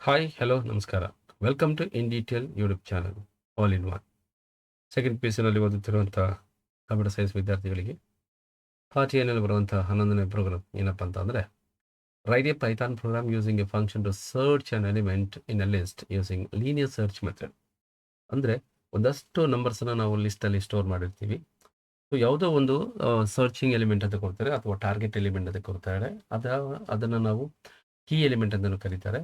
Hi hello ನಮಸ್ಕಾರ. Welcome to in detail YouTube channel all in one. Second P U ಸಿನಲ್ಲಿ ಓದುತ್ತಿರುವಂಥ computer science ವಿದ್ಯಾರ್ಥಿಗಳಿಗೆ part ಎನಲ್ಲಿ ಬರುವಂಥ 11ನೇ ಪ್ರೋಗ್ರಾಮ್ ಏನಪ್ಪ ಅಂತ ಅಂದರೆ write a Python program using a function to search an element in a list using linear search method. ಅಂದರೆ ಒಂದಷ್ಟು ನಂಬರ್ಸನ್ನು ನಾವು ಲಿಸ್ಟಲ್ಲಿ ಸ್ಟೋರ್ ಮಾಡಿರ್ತೀವಿ. ಸೊ ಯಾವುದೋ ಒಂದು ಸರ್ಚಿಂಗ್ ಎಲಿಮೆಂಟ್ ಅಂತ ಕೊಡ್ತಾರೆ ಅಥವಾ ಟಾರ್ಗೆಟ್ ಎಲಿಮೆಂಟ್ ಅಂತ ಕೊಡ್ತಾರೆ. ಅದನ್ನು ನಾವು ಕೀ ಎಲಿಮೆಂಟ್ ಅಂತಲೂ ಕರೀತಾರೆ.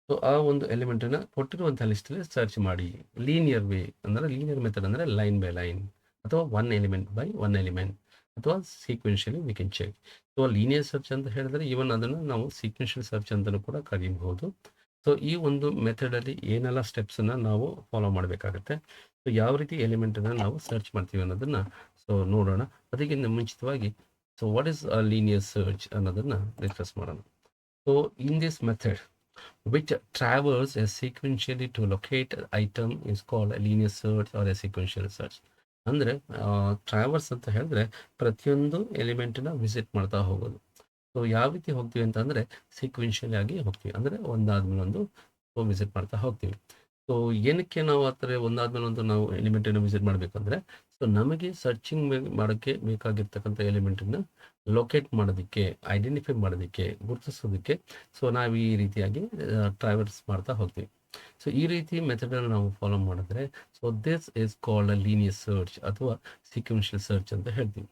ಸೊ ಆ ಒಂದು ಎಲಿಮೆಂಟನ್ನು ಕೊಟ್ಟಿರುವಂಥ ಲಿಸ್ಟಲ್ಲಿ ಸರ್ಚ್ ಮಾಡಿ ಲೀನಿಯರ್ ವೇ ಅಂದರೆ ಲೀನಿಯರ್ ಮೆಥಡ್ ಅಂದರೆ ಲೈನ್ ಬೈ ಲೈನ್ ಅಥವಾ one element by one element ಅಥವಾ sequentially we can check. So linear search ಅಂತ ಹೇಳಿದ್ರೆ ಈವನ್ ಅದನ್ನು ನಾವು ಸೀಕ್ವೆನ್ಷಿಯಲ್ ಸರ್ಚ್ ಅಂತಲೂ ಕೂಡ ಕರೀಬಹುದು. ಸೊ ಈ ಒಂದು ಮೆಥಡಲ್ಲಿ ಏನೆಲ್ಲ ಸ್ಟೆಪ್ಸನ್ನು ನಾವು ಫಾಲೋ ಮಾಡಬೇಕಾಗುತ್ತೆ, ಸೊ ಯಾವ ರೀತಿ ಎಲಿಮೆಂಟನ್ನು ನಾವು ಸರ್ಚ್ ಮಾಡ್ತೀವಿ ಅನ್ನೋದನ್ನು ಸೊ ನೋಡೋಣ. ಅದಕ್ಕಿಂತ ಮುಂಚಿತವಾಗಿ so what is a linear search ಅನ್ನೋದನ್ನು ಡಿಸ್ಕಸ್ ಮಾಡೋಣ. So in this method which traverse a sequentially to locate an item is called a linear search or a sequential search. ಅಂದರೆ ಟ್ರಾವರ್ಸ್ ಅಂತ ಹೇಳಿದ್ರೆ ಪ್ರತಿಯೊಂದು ಎಲಿಮೆಂಟನ್ನ ವಿಸಿಟ್ ಮಾಡ್ತಾ ಹೋಗೋದು. ಸೊ ಯಾವ ರೀತಿ ಹೋಗ್ತೀವಿ ಅಂತಂದರೆ ಸೀಕ್ವೆನ್ಷಿಯಲ್ ಆಗಿ ಹೋಗ್ತೀವಿ, ಅಂದರೆ ಒಂದಾದ್ಮೇಲೆ ಒಂದು ವಿಸಿಟ್ ಮಾಡ್ತಾ ಹೋಗ್ತೀವಿ. ಸೊ ಏನಕ್ಕೆ ನಾವು ಆ ಥರ ಒಂದಾದ್ಮೇಲೆ ಒಂದು ನಾವು ಎಲಿಮೆಂಟನ್ನು ವಿಸಿಟ್ ಮಾಡಬೇಕಂದ್ರೆ ಸೊ ನಮಗೆ ಸರ್ಚಿಂಗ್ ಮಾಡೋಕ್ಕೆ ಬೇಕಾಗಿರ್ತಕ್ಕಂಥ ಎಲಿಮೆಂಟನ್ನು ಲೊಕೇಟ್ ಮಾಡೋದಕ್ಕೆ, ಐಡೆಂಟಿಫೈ ಮಾಡೋದಕ್ಕೆ, ಗುರುತಿಸೋದಕ್ಕೆ ಸೊ ನಾವು ಈ ರೀತಿಯಾಗಿ ಟ್ರಾವರ್ಸ್ ಮಾಡ್ತಾ ಹೋಗ್ತೀವಿ. ಸೊ ಈ ರೀತಿ ಮೆಥಡನ್ನು ನಾವು ಫಾಲೋ ಮಾಡಿದ್ರೆ so this is called a linear search ಅಥವಾ ಸೀಕ್ವೆನ್ಷಿಯಲ್ ಸರ್ಚ್ ಅಂತ ಹೇಳ್ತೀವಿ.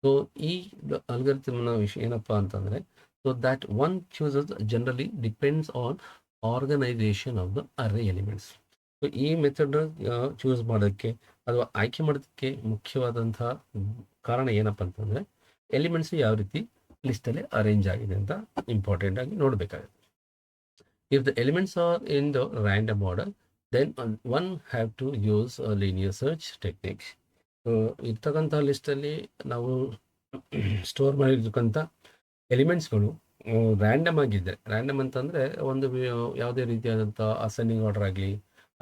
ಸೊ ಈ ಅಲ್ಗಾರಿಥಮ್ನ ವಿಷಯ ಏನಪ್ಪ ಅಂತಂದರೆ so that one chooses generally depends on organisation of the array elements. So ಈ ಮೆಥಡ್ ಚೂಸ್ ಮಾಡೋಕ್ಕೆ ಅಥವಾ ಆಯ್ಕೆ ಮಾಡೋದಕ್ಕೆ ಮುಖ್ಯವಾದಂಥ ಕಾರಣ ಏನಪ್ಪ ಅಂತಂದರೆ ಎಲಿಮೆಂಟ್ಸ್ ಯಾವ ರೀತಿ ಲಿಸ್ಟಲ್ಲಿ ಅರೇಂಜ್ ಆಗಿದೆ ಅಂತ ಇಂಪಾರ್ಟೆಂಟ್ ಆಗಿ ನೋಡಬೇಕಾಗುತ್ತೆ. If the elements are in the random order then one have to use a linear search technique. So ಇರ್ತಕ್ಕಂಥ ಲಿಸ್ಟಲ್ಲಿ ನಾವು ಸ್ಟೋರ್ ಮಾಡಿರ್ತಕ್ಕಂಥ ಎಲಿಮೆಂಟ್ಸ್ಗಳು ರ್ಯಾಂಡಮ್ ಆಗಿದ್ದರೆ, ರ್ಯಾಂಡಮ್ ಅಂತಂದರೆ ಒಂದು ಯಾವುದೇ ರೀತಿಯಾದಂಥ ಅಸೆಂಡಿಂಗ್ ಆರ್ಡರ್ ಆಗಲಿ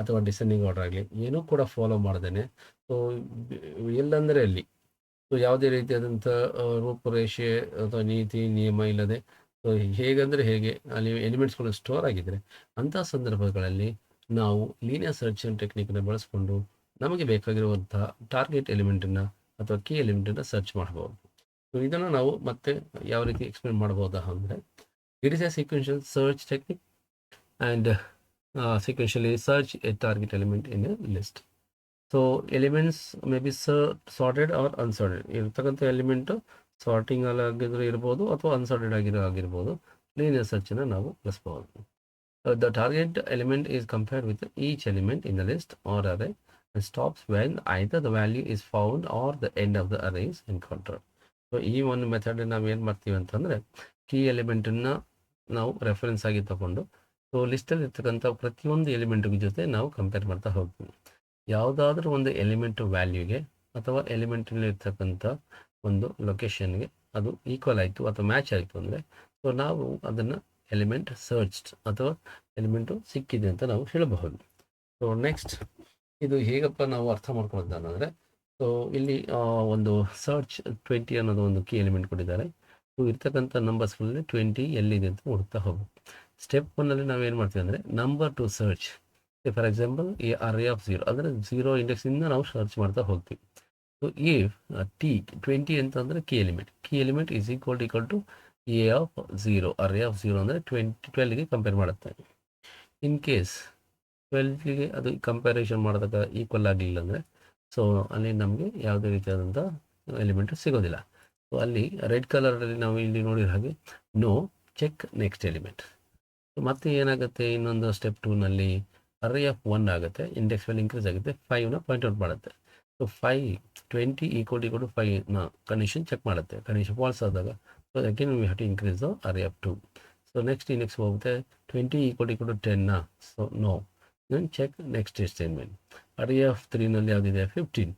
ಅಥವಾ ಡಿಸೆಂಡಿಂಗ್ ಆರ್ಡರ್ ಆಗಲಿ ಏನೂ ಕೂಡ ಫಾಲೋ ಮಾಡ್ದೇನೆ ಸೊ ಎಲ್ಲಂದರೆ ಅಲ್ಲಿ ಸೊ ಯಾವುದೇ ರೀತಿಯಾದಂಥ ರೂಪುರೇಷೆ ಅಥವಾ ನೀತಿ ನಿಯಮ ಇಲ್ಲದೆ ಸೊ ಹೇಗಂದರೆ ಹೇಗೆ ಅಲ್ಲಿ ಎಲಿಮೆಂಟ್ಸ್ಗಳು ಸ್ಟೋರ್ ಆಗಿದ್ದರೆ ಅಂಥ ಸಂದರ್ಭಗಳಲ್ಲಿ ನಾವು ಲೀನಿಯರ್ ಸರ್ಚ್ ಟೆಕ್ನಿಕನ್ನು ಬಳಸ್ಕೊಂಡು ನಮಗೆ ಬೇಕಾಗಿರುವಂಥ ಟಾರ್ಗೆಟ್ ಎಲಿಮೆಂಟನ್ನು ಅಥವಾ ಕೀ ಎಲಿಮೆಂಟನ್ನು ಸರ್ಚ್ ಮಾಡ್ಬೋದು. ಸೊ ಇದನ್ನು ನಾವು ಮತ್ತೆ ಯಾವ ರೀತಿ ಎಕ್ಸ್ಪ್ಲೇನ್ ಮಾಡ್ಬೋದಾ ಅಂದರೆ it is a sequential search technique and sequentially search a target element in a list. So elements may be sorted or unsorted ಇರ್ತಕ್ಕಂಥ ಎಲಿಮೆಂಟು ಸಾರ್ಟಿಂಗ್ ಆಗಿದ್ರು ಇರ್ಬೋದು ಅಥವಾ ಅನ್ಸಾರ್ಟೆಡ್ ಆಗಿರ್ಬೋದು. ಲೀನಿಯರ್ ಸರ್ಚನ್ನು ನಾವು ಬಳಸ್ಬೋದು. The target element is compared with each element in the list or array and stops when either the value is found or the end of the array is encountered. So ಈ ಒಂದು method ನಾವು ಏನು ಮಾಡ್ತೀವಿ ಅಂತಂದರೆ key ಎಲಿಮೆಂಟನ್ನು ನಾವು reference ಆಗಿ ತಗೊಂಡು so ಲಿಸ್ಟಲ್ಲಿ ಇರ್ತಕ್ಕಂಥ ಪ್ರತಿಯೊಂದು ಎಲಿಮೆಂಟ್ಗಳ ಜೊತೆ ನಾವು ಕಂಪೇರ್ ಮಾಡ್ತಾ ಹೋಗ್ತೀವಿ. ಯಾವುದಾದ್ರೂ ಒಂದು ಎಲಿಮೆಂಟ್ ವ್ಯಾಲ್ಯೂಗೆ ಅಥವಾ ಎಲಿಮೆಂಟಲ್ಲಿ ಇರ್ತಕ್ಕಂಥ ಒಂದು ಲೊಕೇಶನ್ಗೆ ಅದು ಈಕ್ವಲ್ ಆಯಿತು ಅಥವಾ ಮ್ಯಾಚ್ ಆಯಿತು ಅಂದರೆ ಸೊ ನಾವು ಅದನ್ನು ಎಲಿಮೆಂಟ್ ಸರ್ಚ್ಡ್ ಅಥವಾ ಎಲಿಮೆಂಟು ಸಿಕ್ಕಿದೆ ಅಂತ ನಾವು ಹೇಳಬಹುದು. ಸೊ ನೆಕ್ಸ್ಟ್ ಇದು ಹೇಗಪ್ಪ ನಾವು ಅರ್ಥ ಮಾಡ್ಕೊಳ್ಳೋದು ಅನ್ನೋದ್ರೆ ಸೊ ಇಲ್ಲಿ ಒಂದು ಸರ್ಚ್ 20 ಅನ್ನೋದು ಒಂದು ಕೀ ಎಲಿಮೆಂಟ್ ಕೊಟ್ಟಿದ್ದಾರೆ. ಸೊ ಇರ್ತಕ್ಕಂಥ ನಂಬರ್ಸ್ಗಳಲ್ಲಿ 20 ಎಲ್ಲಿದೆ ಅಂತ ಹುಡುಕ್ತಾ ಹೋಗ್ಬೇಕು. ಸ್ಟೆಪ್ 1 ನಾವೇನು ಮಾಡ್ತೀವಿ ಅಂದರೆ number two search. For example ಈ ಅರೇ ಆಫ್ 0 ಅಂದರೆ 0 ಇಂಡೆಕ್ಸಿಂದ ನಾವು ಸರ್ಚ್ ಮಾಡ್ತಾ ಹೋಗ್ತೀವಿ. ಸೊ ಇಫ್ T20 ಅಂತಂದರೆ key element is equal to a of 0. Array of 0 ಅಂದರೆ 12ಗೆ ಕಂಪೇರ್ ಮಾಡುತ್ತೆ. ಇನ್ ಕೇಸ್ 12ಗೆ ಅದು ಕಂಪ್ಯಾರಿಸನ್ ಮಾಡಿದಾಗ ಈಕ್ವಲ್ ಆಗಲಿಲ್ಲ ಅಂದರೆ ಸೊ ಅಲ್ಲಿ ನಮಗೆ ಯಾವುದೇ ರೀತಿಯಾದಂಥ ಎಲಿಮೆಂಟು ಸಿಗೋದಿಲ್ಲ. ಸೊ ಅಲ್ಲಿ ರೆಡ್ ಕಲರಲ್ಲಿ ನಾವು ಇಲ್ಲಿ ನೋಡಿರೋ ಹಾಗೆ no check next element. So ಮತ್ತೆ ಏನಾಗುತ್ತೆ ಇನ್ನೊಂದು ಸ್ಟೆಪ್ 2ನಲ್ಲಿ ಅರೇ ಆಫ್ 1 ಆಗುತ್ತೆ, ಇಂಡೆಕ್ಸ್ ವ್ಯಾಲ್ಯೂ ಇನ್ಕ್ರೀಸ್ ಆಗುತ್ತೆ, 5ನ ಪಾಯಿಂಟ್ ಔಟ್ ಮಾಡುತ್ತೆ. ಸೊ 20 ಈಕ್ವಲ್ ಟು 5ನ ಕಂಡೀಷನ್ ಚೆಕ್ ಮಾಡುತ್ತೆ. ಕಂಡೀಷನ್ ಫಾಲ್ಸ್ ಆದಾಗ so again we have to increase the array of 2. So next index ಹೋಗುತ್ತೆ 20 ಈಕ್ವಲ್ ಟು 10ನ so no then check next statement. Array of 3ನಲ್ಲಿ ಯಾವುದಿದೆ 15.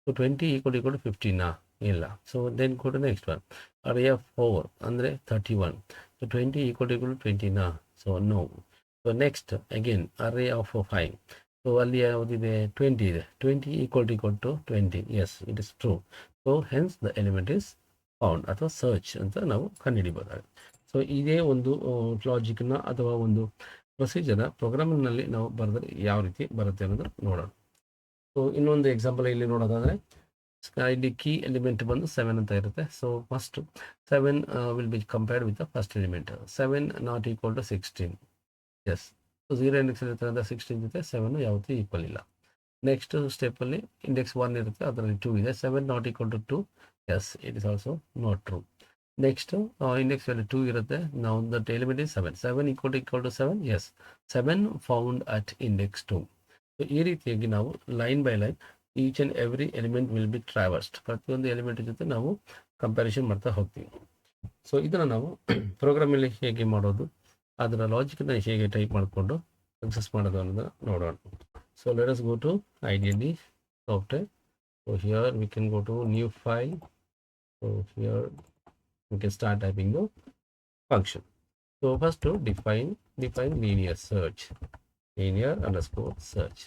So 20 equal to 15ನಾ ಇಲ್ಲ. So then go to next one array of 4 ಅಂದರೆ 31. So 20 equal to 20ನಾ so no. So next again array of 5. So ಅಲ್ಲಿ ಯಾವುದಿದೆ 20 ಇದೆ. 20 equal to 20 yes it is true. So hence the element is found ಅಥವಾ search ಅಂತ ನಾವು ಕಂಡುಹಿಡಿಬೋದಾಗುತ್ತೆ. So ಇದೇ ಒಂದು ಲಾಜಿಕ್ನ ಅಥವಾ ಒಂದು ಪ್ರೊಸೀಜರ್ ಪ್ರೋಗ್ರಾಮಿಂಗ್ನಲ್ಲಿ ನಾವು ಬರೆದ್ರೆ ಯಾವ ರೀತಿ ಬರುತ್ತೆ ಅನ್ನೋದು ನೋಡೋಣ. ಸೊ ಇನ್ನೊಂದು ಎಕ್ಸಾಂಪಲ್ ಇಲ್ಲಿ ನೋಡೋದಾದರೆ ಇಲ್ಲಿ ಕೀ ಎಲಿಮೆಂಟ್ ಬಂದು 7 ಅಂತ ಇರುತ್ತೆ. So first 7 will be compared with the first element. 7 not equal to 16. Yes. So 0 index ಇರುತ್ತೆ ಅಂದರೆ 16 ಜೊತೆ 7 ಯಾವತ್ತೂ ಈಕ್ವಲ್ ಇಲ್ಲ. ನೆಕ್ಸ್ಟ್ ಸ್ಟೆಪ್ಪಲ್ಲಿ ಇಂಡೆಕ್ಸ್ 1 ಇರುತ್ತೆ, ಅದರಲ್ಲಿ 2 ಇದೆ. 7 not equal to 2. Yes, it is also not true. Next index value 2 ಇರುತ್ತೆ. ನಾವು that element is 7. 7 equal to 7. Yes, 7 found at index 2. So ಈ ರೀತಿಯಾಗಿ ನಾವು line by line each and every element will be traversed. ಪ್ರತಿಯೊಂದು element ಜೊತೆ ನಾವು comparison ಮಾಡ್ತಾ ಹೋಗ್ತೀವಿ. ಸೊ ಇದನ್ನು ನಾವು ಪ್ರೋಗ್ರಾಮಲ್ಲಿ ಹೇಗೆ ಮಾಡೋದು, ಅದರ ಲಾಜಿಕನ್ನು ಹೇಗೆ ಟೈಪ್ ಮಾಡಿಕೊಂಡು ಸಕ್ಸಸ್ ಮಾಡೋದು ಅನ್ನೋದನ್ನು ನೋಡೋಣ. So let us go to ideally software. So here we can go to new file. So here we can start typing the function. So first to define linear search, linear underscore search.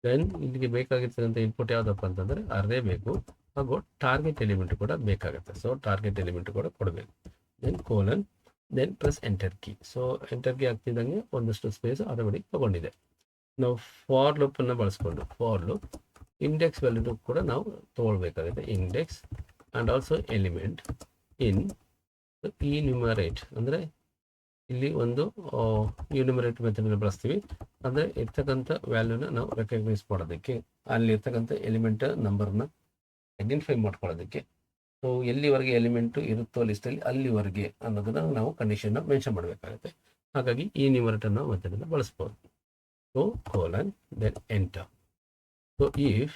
Then ಇಲ್ಲಿಗೆ ಬೇಕಾಗಿರ್ತಕ್ಕಂಥ input ಯಾವುದಪ್ಪ ಅಂತಂದರೆ ಅರ್ರೇ ಬೇಕು, ಹಾಗೂ target element ಕೂಡ ಬೇಕಾಗುತ್ತೆ. So target element ಕೂಡ ಕೊಡಬೇಕು. Then colon, then press enter key. So enter key ಆಗ್ತಿದ್ದಂಗೆ ಒಂದಷ್ಟು ಸ್ಪೇಸ್ ಆಟೋಮೆಟಿಕ್ ತಗೊಂಡಿದೆ. ನಾವು ಫಾರ್ ಲೂಪನ್ನು ಬಳಸ್ಕೊಂಡು ಫಾರ್ ಲೂಪ್ ಇಂಡೆಕ್ಸ್ ವ್ಯಾಲ್ಯೂ ಕೂಡ ನಾವು ತೊಗೊಳ್ಬೇಕಾಗುತ್ತೆ. Index and also element enumerate, ಅಂದರೆ ಇಲ್ಲಿ ಒಂದು ನ್ಯೂಮರೇಟ್ ಮೆಥಡನ್ನು ಬಳಸ್ತೀವಿ. ಅಂದರೆ ಇರ್ತಕ್ಕಂಥ ವ್ಯಾಲ್ಯೂನ ನಾವು ರೆಕಗ್ನೈಸ್ ಮಾಡೋದಕ್ಕೆ, ಅಲ್ಲಿ ಇರ್ತಕ್ಕಂಥ ಎಲಿಮೆಂಟ್ ನಂಬರ್ನ ಐಡೆಂಟಿಫೈ ಮಾಡ್ಕೊಳ್ಳೋದಕ್ಕೆ. ಸೊ ಎಲ್ಲಿವರೆಗೆ ಎಲಿಮೆಂಟು ಇರುತ್ತೋ ಲಿಸ್ಟಲ್ಲಿ ಅಲ್ಲಿವರೆಗೆ ಅನ್ನೋದನ್ನು ನಾವು ಕಂಡೀಷನ್ನ ಮೆನ್ಷನ್ ಮಾಡಬೇಕಾಗುತ್ತೆ. ಹಾಗಾಗಿ ಈ ನ್ಯೂಮರೇಟನ್ನು ಮೆಥಡನ್ನು ಬಳಸ್ಬೋದು. So colon, then enter. So if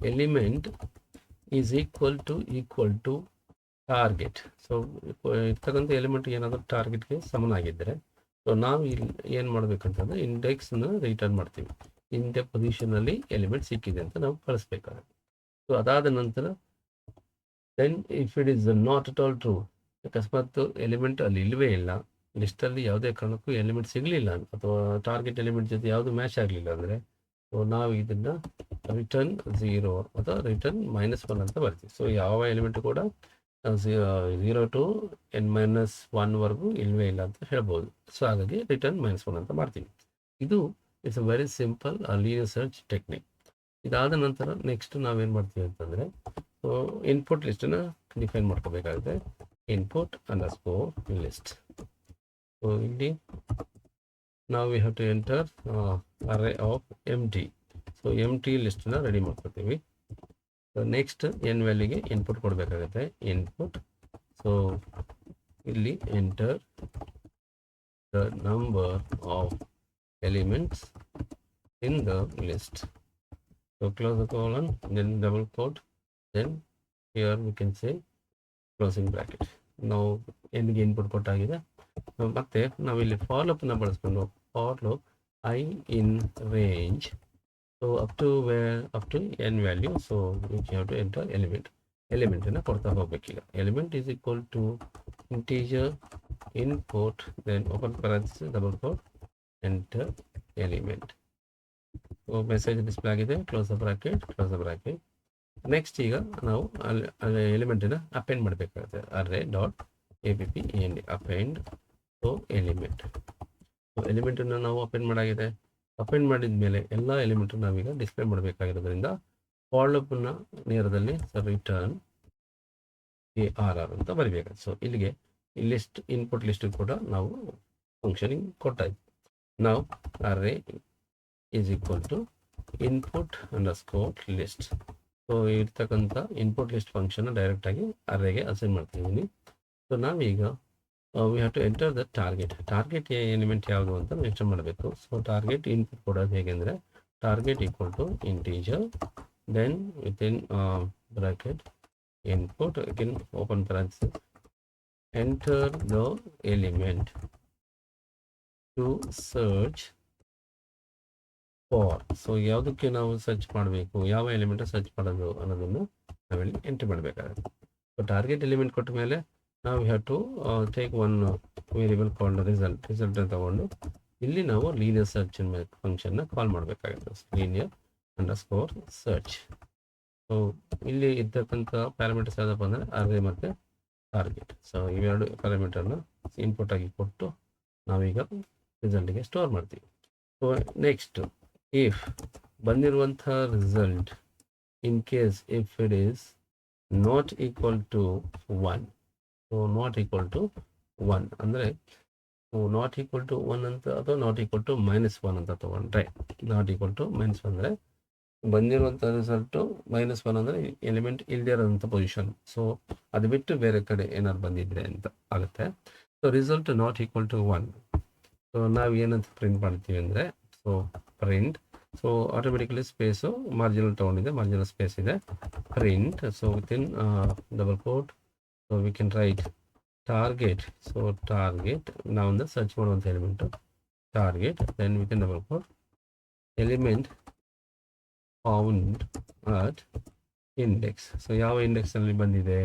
element is equal to target, so ಇರ್ತಕ್ಕಂಥ ಎಲಿಮೆಂಟ್ ಏನಾದರೂ ಟಾರ್ಗೆಟ್ಗೆ ಸಮನಾಗಿದ್ದರೆ, ಸೊ ನಾವು ಇಲ್ಲಿ ಏನು ಮಾಡಬೇಕಂತಂದರೆ ಇಂಡೆಕ್ಸ್ನ ರಿಟರ್ನ್ ಮಾಡ್ತೀವಿ. ಇಂಥ ಪೊಸಿಷನಲ್ಲಿ ಎಲಿಮೆಂಟ್ ಸಿಕ್ಕಿದೆ ಅಂತ ನಾವು ಕಳಿಸ್ಬೇಕಾಗುತ್ತೆ. ಸೊ ಅದಾದ ನಂತರ then if it is not at all true, ಅಕಸ್ಮಾತ್ ಎಲಿಮೆಂಟ್ ಅಲ್ಲಿ ಇಲ್ಲವೇ ಇಲ್ಲ, ಲಿಸ್ಟಲ್ಲಿ ಯಾವುದೇ ಕಾರಣಕ್ಕೂ ಎಲಿಮೆಂಟ್ ಸಿಗಲಿಲ್ಲ ಅಥವಾ ಟಾರ್ಗೆಟ್ ಎಲಿಮೆಂಟ್ ಜೊತೆ ಯಾವುದು ಮ್ಯಾಚ್ ಆಗಲಿಲ್ಲ ಅಂದರೆ, ಸೊ ನಾವು ಇದನ್ನು ರಿಟರ್ನ್ 0 ಅಥವಾ ರಿಟರ್ನ್ -1 ಅಂತ ಬರ್ತೀವಿ. ಸೊ ಯಾವ ಎಲಿಮೆಂಟ್ ಕೂಡ 0 to n-1ವರೆಗೂ ಇಲ್ಲವೇ ಇಲ್ಲ ಅಂತ ಹೇಳ್ಬೋದು. ಸೊ ಹಾಗಾಗಿ ರಿಟರ್ನ್ -1 ಅಂತ ಮಾಡ್ತೀವಿ. ಇದು it's a very simple linear search technique. ಇದಾದ ನಂತರ ನೆಕ್ಸ್ಟ್ ನಾವೇನು ಮಾಡ್ತೀವಿ ಅಂತಂದರೆ, ಸೊ ಇನ್ಪುಟ್ ಲಿಸ್ಟನ್ನು ಡಿಫೈನ್ ಮಾಡ್ಕೋಬೇಕಾಗುತ್ತೆ. Input underscore list. ಸೊ ಇಲ್ಲಿ ನಾವು we have to enter array of empty. So empty ಲಿಸ್ಟನ್ನ ರೆಡಿ ಮಾಡ್ಕೊತೀವಿ. ಸೊ ನೆಕ್ಸ್ಟ್ ಎನ್ ವ್ಯಾಲ್ಯೂಗೆ ಇನ್ಪುಟ್ ಕೊಡಬೇಕಾಗುತ್ತೆ. ಇನ್ಪುಟ್, ಸೊ ಇಲ್ಲಿ enter the number of elements in the list. So close the colon, then double quote, then here we can say closing bracket. ನಾವು ಎನ್ಗೆ input ಕೊಟ್ಟಾಗಿದೆ. ಮತ್ತೆ ನಾವಿಲ್ಲಿ ಫಾರ್ ಲೂಪನ್ನು ಬಳಸ್ಕೊಂಡು for loop I in range, so up to N value. So we have to enter ಎಲಿಮೆಂಟನ್ನು ಕೊಡ್ತಾ ಹೋಗ್ಬೇಕೀಗ. Element is equal to integer input, then open parenthesis double quote, enter element. So message display ಆಗಿದೆ. Close the bracket. Next ಈಗ ನಾವು ಅಲ್ಲಿ ಎಲಿಮೆಂಟನ್ನು append ಮಾಡಬೇಕಾಗುತ್ತೆ. Array dot APP append. So element, so ಎಲಿಮೆಂಟನ್ನು ನಾವು ಅಪೆಂಡ್ ಮಾಡಾಗಿದೆ. ಅಪೆಂಡ್ ಮಾಡಿದ ಮೇಲೆ ಎಲ್ಲ ಎಲಿಮೆಂಟನ್ನು ನಾವೀಗ ಡಿಸ್ಪ್ಲೇ ಮಾಡಬೇಕಾಗಿರೋದ್ರಿಂದ ಫಾರ್ ಲೂಪ್ನ ನೇರದಲ್ಲಿ ರಿಟರ್ನ್ ARR ಅಂತ ಬರಿಬೇಕಾಗುತ್ತೆ. ಸೊ ಇಲ್ಲಿಗೆ ಲಿಸ್ಟ್ ಇನ್ಪುಟ್ ಲಿಸ್ಟ್ ಕೂಡ ನಾವು ಫಂಕ್ಷನಿಂಗ್ ಕೊಟ್ಟಾಯ್ತು. ನಾವು array is equal to input underscore list. So ಇರ್ತಕ್ಕಂಥ ಇನ್ಪುಟ್ ಲಿಸ್ಟ್ ಫಂಕ್ಷನ್ ಡೈರೆಕ್ಟಾಗಿ ಅರ್ರೇಗೆ ಅಸೈನ್ ಮಾಡ್ತಿದ್ದೀನಿ. ಸೊ ನಾವೀಗ we have to enter the target element ಯಾವುದು ಅಂತ ಮೆನ್ಷನ್ ಮಾಡಬೇಕು. ಸೊ ಟಾರ್ಗೆಟ್ ಇನ್ಪುಟ್ ಕೊಡೋದು ಹೇಗೆ ಅಂದರೆ, target equal to integer, then within bracket input, again open parenthesis, enter the element to search for. So ಯಾವುದಕ್ಕೆ ನಾವು ಸರ್ಚ್ ಮಾಡಬೇಕು, ಯಾವ ಎಲಿಮೆಂಟ್ ಸರ್ಚ್ ಮಾಡೋದು ಅನ್ನೋದನ್ನು ನಾವಿಲ್ಲಿ ಎಂಟ್ರಿ ಮಾಡಬೇಕಾಗುತ್ತೆ. ಸೊ ಟಾರ್ಗೆಟ್ ಎಲಿಮೆಂಟ್ ಕೊಟ್ಟ ಮೇಲೆ ನಾವು have to take one variable called result ತಗೊಂಡು ಇಲ್ಲಿ ನಾವು ಲೀನಿಯರ್ ಸರ್ಚ್ ಫಂಕ್ಷನ್ನ ಕಾಲ್ ಮಾಡಬೇಕಾಗುತ್ತೆ. Linear underscore search. ಸೊ ಇಲ್ಲಿ ಇರ್ತಕ್ಕಂಥ ಪ್ಯಾರಾಮೀಟರ್ಸ್ ಯಾವುದಪ್ಪ ಅಂದರೆ ಅರ್ರೇ ಮತ್ತು ಟಾರ್ಗೆಟ್. ಸೊ ಇವೆರಡು ಪ್ಯಾರಾಮೀಟರ್ನ ಇನ್ಪುಟ್ ಆಗಿ ಕೊಟ್ಟು ನಾವೀಗ ರಿಸಲ್ಟ್ಗೆ ಸ್ಟೋರ್ ಮಾಡ್ತೀವಿ. ಸೊ ನೆಕ್ಸ್ಟ್, ಇಫ್ ಬಂದಿರುವಂಥ result in case if it is not equal to 1, so not equal to 1 ಅಂದರೆ ನಾಟ್ ಈಕ್ವಲ್ ಟು 1 ಅಂತ ಅಥವಾ ನಾಟ್ ಈಕ್ವಲ್ ಟು -1 ಅಂತ ತೊಗೊಂಡ್ರೆ, ನಾಟ್ ಈಕ್ವಲ್ ಟು -1 ಅಂದರೆ ಬಂದಿರುವಂಥ ರಿಸಲ್ಟು -1 ಅಂದರೆ ಎಲಿಮೆಂಟ್ ಇಲ್ಲದೇ ಇರೋಂಥ ಪೊಸಿಷನ್. ಸೊ ಅದು ಬಿಟ್ಟು ಬೇರೆ ಕಡೆ ಏನಾದ್ರು ಬಂದಿದ್ರೆ ಅಂತ ಆಗುತ್ತೆ. So result not equal to 1. So ನಾವು ಏನಂತ ಪ್ರಿಂಟ್ ಮಾಡ್ತೀವಿ ಅಂದರೆ, so print, so automatically space marginal ತೊಗೊಂಡಿದೆ, ಮಾರ್ಜಿನಲ್ ಸ್ಪೇಸ್ ಇದೆ, print, so within double quote, so we can write target. So target ನಾವೊಂದು ಸರ್ಚ್ ಮಾಡುವಂಥ element target, then within double quote element found at index. So ಯಾವ ಇಂಡೆಕ್ಸಲ್ಲಿ ಬಂದಿದೆ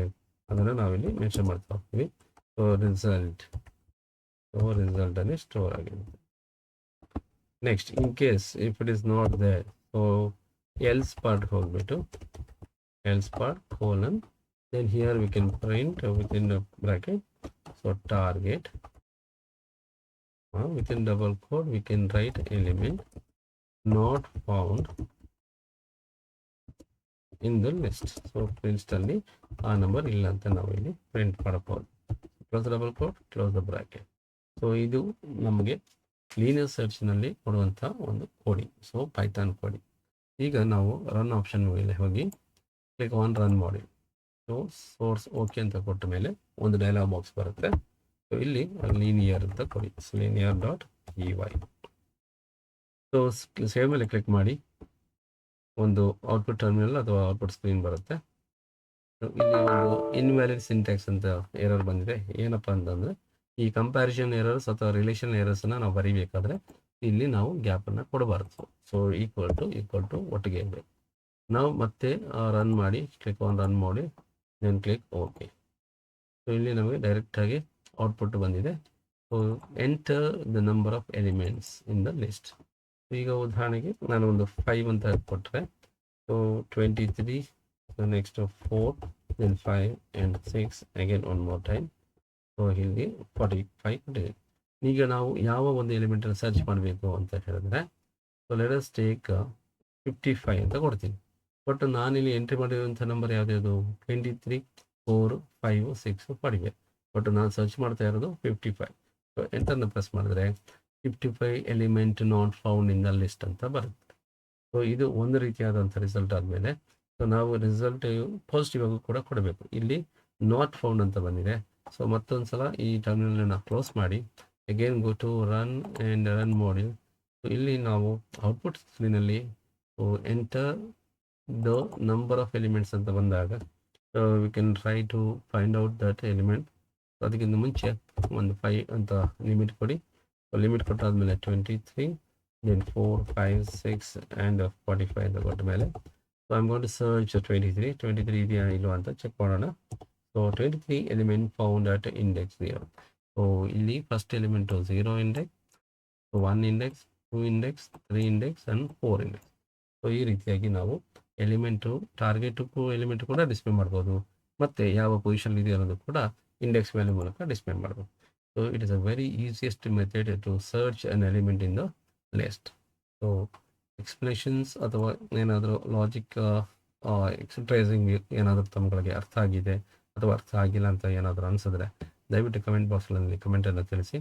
ಅದನ್ನು ನಾವಿಲ್ಲಿ mention ಮಾಡ್ತಾ ಹೋಗ್ತೀವಿ. ಸೊ ರಿಸಲ್ಟ್ ಅಲ್ಲಿ ಸ್ಟೋರ್ ಆಗಿರುತ್ತೆ. Next, in case if it is not there, so else part ಹೋಗ್ಬಿಟ್ಟು else part colon, then here we can print within the bracket, so target, within double quote we can write element not found in the list. So print ಅಲ್ಲಿ ಆ number ಇಲ್ಲ ಅಂತ ನಾವು ಇಲ್ಲಿ print ಮಾಡಬಹುದು. Close double quote, close the bracket. So ಇದು ನಮಗೆ linear ಸರ್ಚ್ನಲ್ಲಿ ಕೊಡುವಂಥ ಒಂದು ಕೋಡಿಂಗ್, ಸೊ ಪೈಥಾನ್ ಕೋಡಿಂಗ್. ಈಗ ನಾವು ರನ್ ಆಪ್ಷನ್ ಮೇಲೆ ಹೋಗಿ ಕ್ಲಿಕ್ ಆನ್ ರನ್ ಮಾಡಿ, ಸೊ ಸೋರ್ಸ್ ಓಕೆ ಅಂತ ಕೊಟ್ಟ ಮೇಲೆ ಒಂದು ಡೈಲಾಗ್ ಬಾಕ್ಸ್ ಬರುತ್ತೆ. ಸೊ ಇಲ್ಲಿ ಲೀನಿಯರ್ ಅಂತ ಕೊಡಿ, linear dot EY. So save ಮೇಲೆ ಕ್ಲಿಕ್ ಮಾಡಿ ಒಂದು ಔಟ್ಪುಟ್ ಟರ್ಮಿನಲ್ ಅಥವಾ ಔಟ್ಪುಟ್ ಸ್ಕ್ರೀನ್ ಬರುತ್ತೆ. ಇಲ್ಲಿ ಒಂದು ಇನ್ವ್ಯಾಲಿಡ್ ಸಿಂಟ್ಯಾಕ್ಸ್ ಅಂತ ಎರರ್ ಬಂದಿದೆ. ಏನಪ್ಪ ಅಂತಂದರೆ, ಈ ಕಂಪ್ಯಾರಿಸನ್ ಎರರ್ಸ್ ಅಥವಾ ರಿಲೇಷನ್ ಎರರ್ಸನ್ನು ನಾವು ಬರೀಬೇಕಾದ್ರೆ ಇಲ್ಲಿ ನಾವು ಗ್ಯಾಪನ್ನು ಕೊಡಬಾರ್ದು. ಸೊ ಈಕ್ವಲ್ ಟು ಒಟ್ಟಿಗೆ ಇರಬೇಕು. ನಾವು ಮತ್ತೆ ರನ್ ಮಾಡಿ, ಕ್ಲಿಕ್ ಆನ್ ರನ್ ಮಾಡಿ, ದೆನ್ ಕ್ಲಿಕ್ ಓಕೆ. ಸೊ ಇಲ್ಲಿ ನಮಗೆ ಡೈರೆಕ್ಟಾಗಿ ಔಟ್ಪುಟ್ ಬಂದಿದೆ. So enter the number of elements in the list. ಈಗ ಉದಾಹರಣೆಗೆ ನಾನು ಒಂದು 5 ಅಂತ ಕೊಟ್ಟರೆ, so 23, next 4, then 5 and 6, again one more time. So ಇಲ್ಲಿ 45 ಕೊಟ್ಟಿದೆ. ಈಗ ನಾವು ಯಾವ ಒಂದು ಎಲಿಮೆಂಟನ್ನು ಸರ್ಚ್ ಮಾಡಬೇಕು ಅಂತ ಹೇಳಿದ್ರೆ, ಸೊ ಲೆಟ್ ಅಸ್ ಟೇಕ್ 55 ಅಂತ ಕೊಡ್ತೀನಿ. ಬಟ್ ನಾನಿಲ್ಲಿ ಎಂಟ್ರಿ ಮಾಡಿರುವಂಥ ನಂಬರ್ ಯಾವುದ್ಯಾವುದು 23, 4, 5, 6, 45. ಬಟ್ ನಾನು ಸರ್ಚ್ ಮಾಡ್ತಾ ಇರೋದು 55. ಸೊ ಎಂಟರ್ನ ಪ್ರೆಸ್ ಮಾಡಿದ್ರೆ 55 element not found in the list ಅಂತ ಬರುತ್ತೆ. ಸೊ ಇದು ಒಂದು ರೀತಿಯಾದಂಥ ರಿಸಲ್ಟ್ ಆದಮೇಲೆ, ಸೊ ನಾವು ರಿಸಲ್ಟ್ ಪಾಸಿಟಿವ್ ಆಗಿ ಕೂಡ ಕೊಡಬೇಕು. ಇಲ್ಲಿ ನಾಟ್ ಫೌಂಡ್ ಅಂತ ಬಂದಿದೆ. ಸೊ ಮತ್ತೊಂದು ಸಲ ಈ ಟರ್ಮಿನಲ್ನ ಕ್ಲೋಸ್ ಮಾಡಿ, again go to run and run ಮಾಡಿ. ಸೊ ಇಲ್ಲಿ ನಾವು ಔಟ್ಪುಟ್ ಸ್ಕ್ರೀನಲ್ಲಿ enter the number of elements ಅಂತ ಬಂದಾಗ we can try to find out that element. ಅದಕ್ಕಿಂತ ಮುಂಚೆ ಒಂದು 5 ಅಂತ ಲಿಮಿಟ್ ಕೊಡಿ. ಲಿಮಿಟ್ ಕೊಟ್ಟಾದ್ಮೇಲೆ 23, ದೆನ್ 4, 5, 6 ಆ್ಯಂಡ್ 45 ಅಂತ ಕೊಟ್ಟ ಮೇಲೆ, so I am going to search 23 ಇದೆಯಾ ಇಲ್ವಾ ಅಂತ ಚೆಕ್ ಮಾಡೋಣ. So 23 element found at index 0. So ಇಲ್ಲಿ first element 0 index, 1 index, 2 index, 3 index and 4 index. So ಈ ರೀತಿಯಾಗಿ ನಾವು ಎಲಿಮೆಂಟು ಟಾರ್ಗೆಟು ಎಲಿಮೆಂಟ್ ಕೂಡ ಡಿಸ್ಪ್ಲೇ ಮಾಡ್ಬೋದು, ಮತ್ತು ಯಾವ ಪೊಸಿಷನ್ ಇದೆ ಅನ್ನೋದು ಕೂಡ ಇಂಡೆಕ್ಸ್ ವ್ಯಾಲ್ಯೂ ಮೂಲಕ ಡಿಸ್ಪ್ಲೇ ಮಾಡ್ಬೋದು. So it is a very easiest method to search an element in the list. So explanations ಅಥವಾ ಏನಾದರೂ ಲಾಜಿಕ್ ಎಕ್ಸ್ಪ್ರೆಸಿಂಗ್ ಏನಾದರೂ ತಮ್ಮಗಳಿಗೆ ಅರ್ಥ ಆಗಿದೆ ಅಥವಾ ಅರ್ಥ ಆಗಿಲ್ಲ ಅಂತ ಏನಾದರೂ ಅನಿಸಿದ್ರೆ ದಯವಿಟ್ಟು ಕಮೆಂಟ್ ಬಾಕ್ಸ್ನಲ್ಲಿ ಕಮೆಂಟನ್ನು ತಿಳಿಸಿ.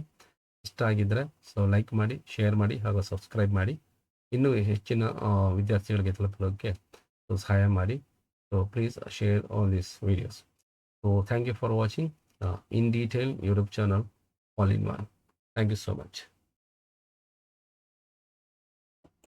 ಇಷ್ಟ ಆಗಿದ್ದರೆ ಸೊ ಲೈಕ್ ಮಾಡಿ, ಶೇರ್ ಮಾಡಿ ಹಾಗೂ ಸಬ್ಸ್ಕ್ರೈಬ್ ಮಾಡಿ. ಇನ್ನೂ ಹೆಚ್ಚಿನ ವಿದ್ಯಾರ್ಥಿಗಳಿಗೆ ತಲುಪೋದಕ್ಕೆ ಸಹಾಯ ಮಾಡಿ. So please share all these videos. So thank you for watching In Detail YouTube channel all in one. Thank you so much.